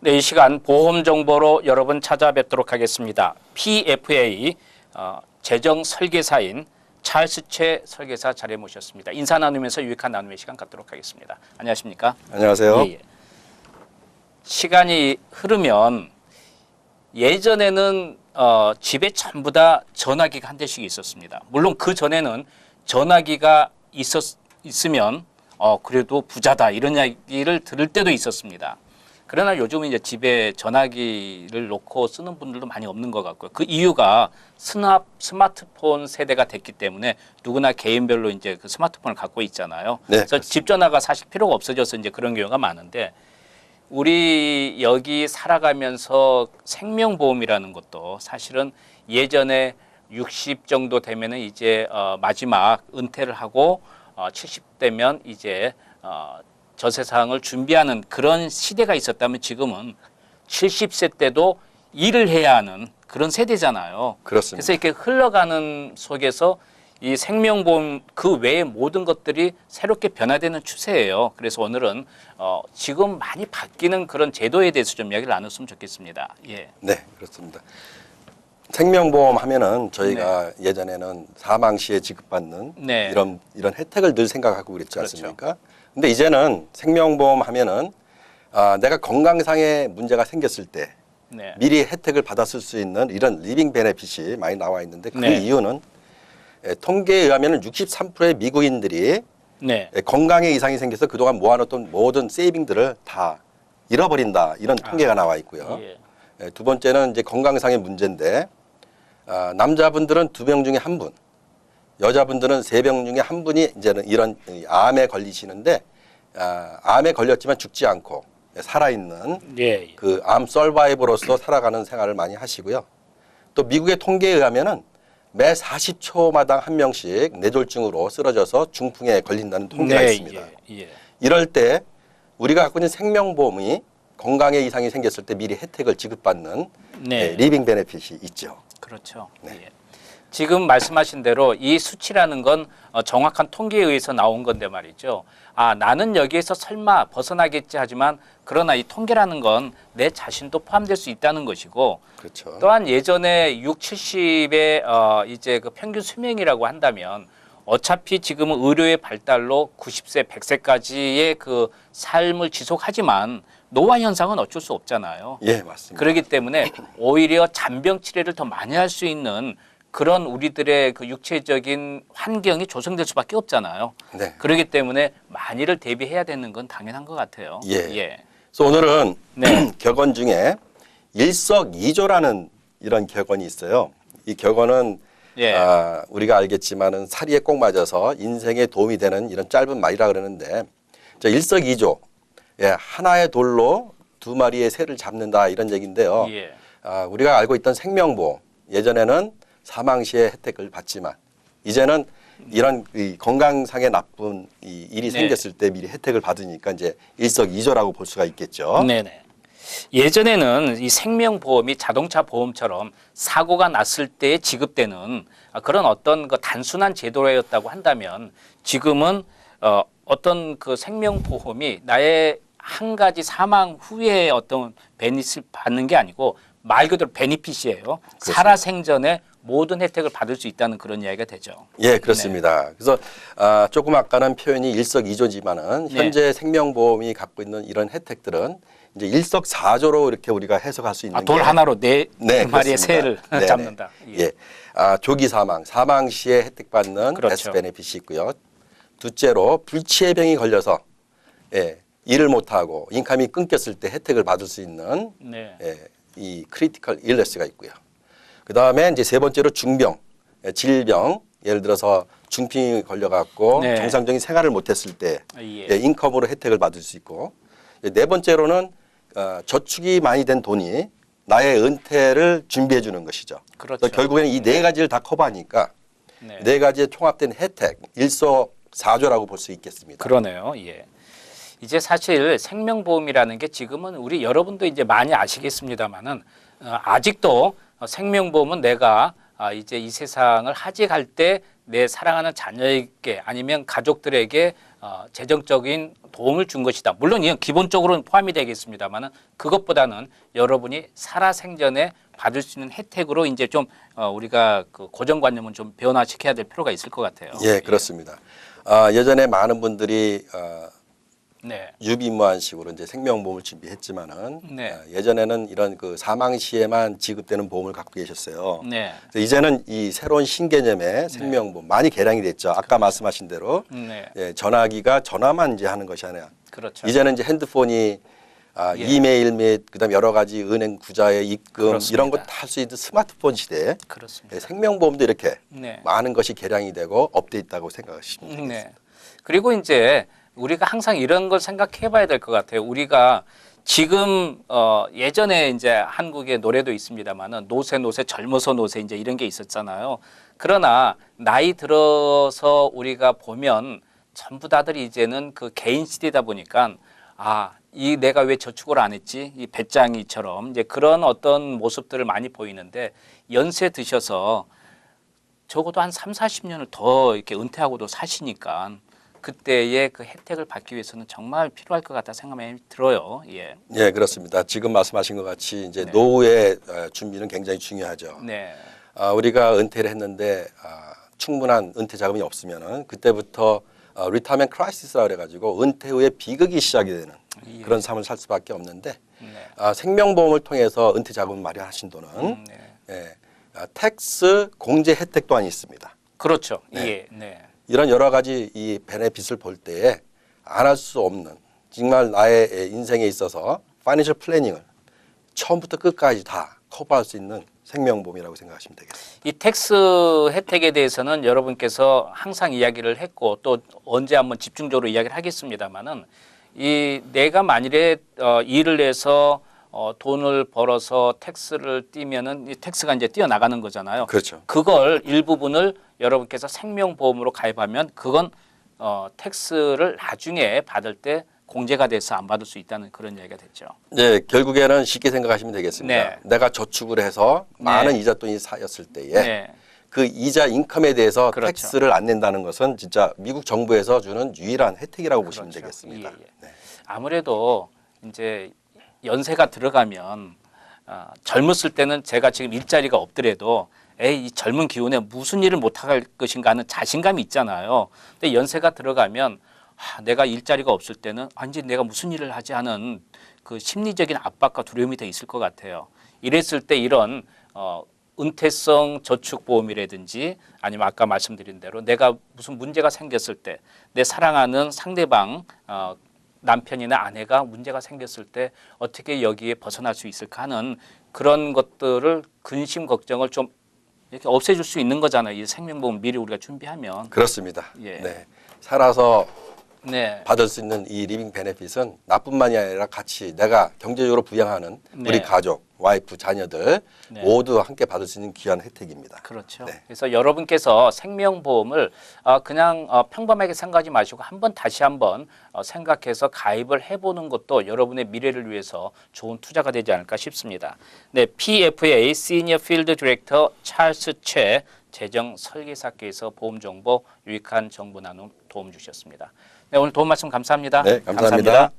네, 이 시간 보험 정보로 여러분 찾아뵙도록 하겠습니다. PFA 재정 설계사인 찰스 최 설계사 자리에 모셨습니다. 인사 나누면서 유익한 나눔의 시간 갖도록 하겠습니다. 안녕하십니까? 안녕하세요. 예. 시간이 흐르면 예전에는 집에 전부 다 전화기가 한 대씩 있었습니다. 물론 그 전에는 전화기가 있으면 그래도 부자다 이런 이야기를 들을 때도 있었습니다. 그러나 요즘은 이제 집에 전화기를 놓고 쓰는 분들도 많이 없는 것 같고요. 그 이유가 스마트폰 세대가 됐기 때문에 누구나 개인별로 이제 그 스마트폰을 갖고 있잖아요. 네, 그래서 그렇습니다. 집 전화가 사실 필요가 없어져서 이제 그런 경우가 많은데 우리 여기 살아가면서 생명보험이라는 것도 사실은 예전에 60 정도 되면은 이제 마지막 은퇴를 하고 70대면 이제 저 세상을 준비하는 그런 시대가 있었다면 지금은 70세 때도 일을 해야 하는 그런 세대잖아요. 그렇습니다. 그래서 이렇게 흘러가는 속에서 이 생명보험 그 외의 모든 것들이 새롭게 변화되는 추세예요. 그래서 오늘은 지금 많이 바뀌는 그런 제도에 대해서 좀 이야기를 나눴으면 좋겠습니다. 예. 네, 그렇습니다. 생명보험 하면은 저희가 예전에는 사망 시에 지급받는 네. 이런 혜택을 늘 생각하고 그랬지 그렇죠. 않습니까? 근데 이제는 생명보험 하면은 내가 건강상의 문제가 생겼을 때 네. 미리 혜택을 받았을 수 있는 이런 리빙 베네핏이 많이 나와 있는데 그 네. 이유는 통계에 의하면 63%의 미국인들이 네. 건강에 이상이 생겨서 그동안 모아놓던 모든 세이빙들을 다 잃어버린다 이런 통계가 나와 있고요. 예. 두 번째는 이제 건강상의 문제인데 남자분들은 2명 중에 1분, 여자분들은 3명 중에 1분이 이제는 이런 암에 걸리시는데 암에 걸렸지만 죽지 않고 살아있는 예. 그 암 서바이버로서 살아가는 생활을 많이 하시고요. 또 미국의 통계에 의하면은 매 40초마당 1명씩 뇌졸중으로 쓰러져서 중풍에 걸린다는 통계가 네. 있습니다. 예. 이럴 때 우리가 갖고 있는 생명보험이 건강에 이상이 생겼을 때 미리 혜택을 지급받는 네. 리빙 베네핏이 있죠. 그렇죠. 네. 예. 지금 말씀하신 대로 이 수치라는 건 정확한 통계에 의해서 나온 건데 말이죠. 나는 여기에서 설마 벗어나겠지 하지만 그러나 이 통계라는 건 내 자신도 포함될 수 있다는 것이고 그렇죠. 또한 예전에 6, 70의 이제 그 평균 수명이라고 한다면 어차피 지금은 의료의 발달로 90세, 100세까지의 그 삶을 지속하지만 노화 현상은 어쩔 수 없잖아요. 예, 맞습니다. 그렇기 때문에 오히려 잔병 치레를 더 많이 할 수 있는 그런 우리들의 그 육체적인 환경이 조성될 수밖에 없잖아요. 네. 그렇기 때문에 많이를 대비해야 되는 건 당연한 것 같아요. 예. 그래서 오늘은 네. 격언 중에 일석이조라는 이런 격언이 있어요. 이 격언은 예. 우리가 알겠지만은 사리에 꼭 맞아서 인생에 도움이 되는 이런 짧은 말이라 그러는데 일석이조. 예, 하나의 돌로 2마리의 새를 잡는다 이런 얘기인데요. 예. 우리가 알고 있던 생명보험 예전에는 사망 시에 혜택을 받지만 이제는 이런 이 건강상의 나쁜 일이 네. 생겼을 때 미리 혜택을 받으니까 이제 일석이조라고 볼 수가 있겠죠. 네네. 예전에는 이 생명보험이 자동차 보험처럼 사고가 났을 때 지급되는 그런 어떤 그 단순한 제도였다고 한다면 지금은 어떤 그 생명보험이 나의 한 가지 사망 후에 어떤 베니핏을 받는 게 아니고 말 그대로 베니핏이에요. 살아생전에 모든 혜택을 받을 수 있다는 그런 이야기가 되죠. 예, 그렇습니다. 그래서 조금 아까는 표현이 일석이조지만은 현재 생명보험이 갖고 있는 이런 혜택들은 이제 일석사조로 이렇게 우리가 해석할 수 있는 돌 게 하나로 네 마리의 그렇습니다. 새를 네네. 잡는다. 예. 조기 사망 시에 혜택받는 그렇죠. 데스 베네핏이 있고요. 둘째로 불치의 병이 걸려서 일을 못하고 인컴이 끊겼을 때 혜택을 받을 수 있는 네. 이 크리티컬 일레스가 있고요. 그 다음에 이제 세 번째로 중병, 질병, 예를 들어서 중풍이 걸려갖고 네. 정상적인 생활을 못했을 때 예. 인컴으로 혜택을 받을 수 있고 네 번째로는 저축이 많이 된 돈이 나의 은퇴를 준비해 주는 것이죠. 그렇죠. 그래서 결국에는 이 네 가지를 다 커버하니까 네. 네 가지의 총합된 혜택, 일석사조라고 볼 수 있겠습니다. 그러네요. 예. 이제 사실 생명보험이라는 게 지금은 우리 여러분도 이제 많이 아시겠습니다만은 아직도 생명보험은 내가 이제 이 세상을 하직할 때 내 사랑하는 자녀에게 아니면 가족들에게 재정적인 도움을 준 것이다. 물론 이건 기본적으로는 포함이 되겠습니다만은 그것보다는 여러분이 살아생전에 받을 수 있는 혜택으로 이제 좀 우리가 그 고정관념은 좀 변화시켜야 될 필요가 있을 것 같아요. 예, 그렇습니다. 예전에 많은 분들이 네. 유비무환식으로 이제 생명보험을 준비했지만은 네. 예전에는 이런 그 사망 시에만 지급되는 보험을 갖고 계셨어요. 네. 그래서 이제는 이 새로운 신개념의 생명보험 많이 개량이 됐죠. 아까 말씀하신 대로 네. 예, 전화기가 전화만 이제 하는 것이 아니라 그렇죠. 이제는 이제 핸드폰이 예. 이메일 및 그다음 여러 가지 은행 구자의 입금 그렇습니다. 이런 것 다 할 수 있는 스마트폰 시대에 그렇습니다. 예, 생명보험도 이렇게 네. 많은 것이 개량이 되고 업데이트하고 생각하시면 되겠습니다. 네. 그리고 이제 우리가 항상 이런 걸 생각해 봐야 될 것 같아요. 우리가 지금 예전에 이제 한국의 노래도 있습니다만은 노세 젊어서 노세 이제 이런 게 있었잖아요. 그러나 나이 들어서 우리가 보면 전부 다들 이제는 그 개인 시대다 보니까 이 내가 왜 저축을 안 했지? 이 배짱이처럼 이제 그런 어떤 모습들을 많이 보이는데 연세 드셔서 적어도 한 3, 40년을 더 이렇게 은퇴하고도 사시니까 그때의 그 혜택을 받기 위해서는 정말 필요할 것 같다 생각이 들어요. 예. 예, 그렇습니다. 지금 말씀하신 것 같이 이제 네. 노후의 준비는 굉장히 중요하죠. 네. 우리가 은퇴를 했는데 충분한 은퇴 자금이 없으면은 그때부터 리타먼트 크라이시스라 그래가지고 은퇴 후에 비극이 시작이 되는 예. 그런 삶을 살 수밖에 없는데 네. 생명보험을 통해서 은퇴 자금을 마련하신 돈은 네. 예, 텍스 공제 혜택 또한 있습니다. 그렇죠. 네. 예. 네. 이런 여러 가지 이 베네핏을 볼 때에 안 할 수 없는 정말 나의 인생에 있어서 파이낸셜 플래닝을 처음부터 끝까지 다 커버할 수 있는 생명보험이라고 생각하시면 되겠습니다. 이 텍스 혜택에 대해서는 여러분께서 항상 이야기를 했고 또 언제 한번 집중적으로 이야기를 하겠습니다만은 이 내가 만일에 일을 해서 돈을 벌어서 텍스를 띄면은 이 텍스가 이제 띄어나가는 거잖아요. 그렇죠. 그걸 일부분을 여러분께서 생명보험으로 가입하면 그건 텍스를 나중에 받을 때 공제가 돼서 안 받을 수 있다는 그런 이야기가 됐죠. 네, 결국에는 쉽게 생각하시면 되겠습니다. 네. 내가 저축을 해서 많은 네. 이자 돈이 쌓였을 때에 네. 그 이자 인컴에 대해서 그렇죠. 텍스를 안 낸다는 것은 진짜 미국 정부에서 주는 유일한 혜택이라고 보시면 그렇죠. 되겠습니다. 예, 예. 네. 아무래도 이제 연세가 들어가면 젊었을 때는 제가 지금 일자리가 없더라도 이 젊은 기운에 무슨 일을 못할 것인가 하는 자신감이 있잖아요. 근데 연세가 들어가면 내가 일자리가 없을 때는 이제 내가 무슨 일을 하지 하는 그 심리적인 압박과 두려움이 더 있을 것 같아요. 이랬을 때 이런 은퇴성 저축보험이라든지 아니면 아까 말씀드린 대로 내가 무슨 문제가 생겼을 때 내 사랑하는 상대방 남편이나 아내가 문제가 생겼을 때 어떻게 여기에 벗어날 수 있을까 하는 그런 것들을 근심 걱정을 좀 이렇게 없애줄 수 있는 거잖아요. 이 생명보험 미리 우리가 준비하면. 그렇습니다. 예. 네. 살아서 네. 받을 수 있는 이 리빙 베네핏은 나뿐만이 아니라 같이 내가 경제적으로 부양하는 우리 네. 가족, 와이프, 자녀들 네. 모두 함께 받을 수 있는 귀한 혜택입니다. 그렇죠. 네. 그래서 여러분께서 생명보험을 그냥 평범하게 생각하지 마시고 다시 한번 생각해서 가입을 해보는 것도 여러분의 미래를 위해서 좋은 투자가 되지 않을까 싶습니다. 네, PFA Senior Field Director 찰스 최 재정 설계사께서 보험 정보 유익한 정보 나눔 도움 주셨습니다. 네, 오늘 도움 말씀 감사합니다. 네, 감사합니다.